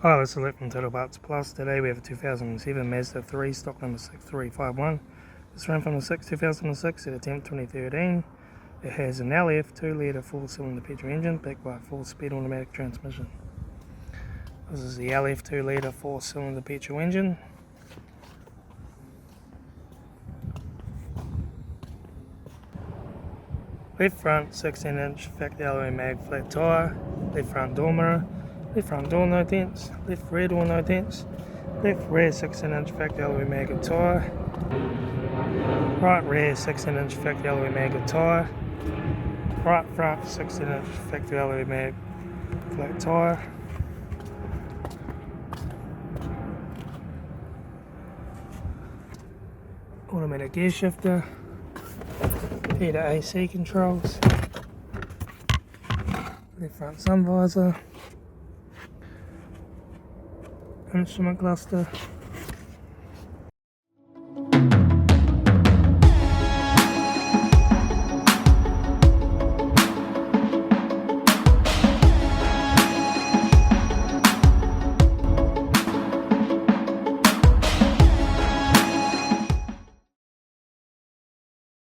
Hi, this is Litre from Total Parts Plus. Today we have a 2007 Mazda 3, stock number 6351. This ran from the 6th 2006 to the 10th 2013. It has an LF 2-litre 4-cylinder petrol engine backed by a 4-speed automatic transmission. This is the LF 2-litre 4-cylinder petrol engine. Left front 16-inch factory alloy mag flat tyre. Left front door mirror. Left front door no dents. Left rear door no dents. Left rear 16-inch factory alloy mag tyre. Right rear 16-inch factory alloy mag tyre. Right front 16-inch factory alloy mag flat tyre. Automatic gear shifter. Heater AC controls. Left front sun visor. Instrument cluster.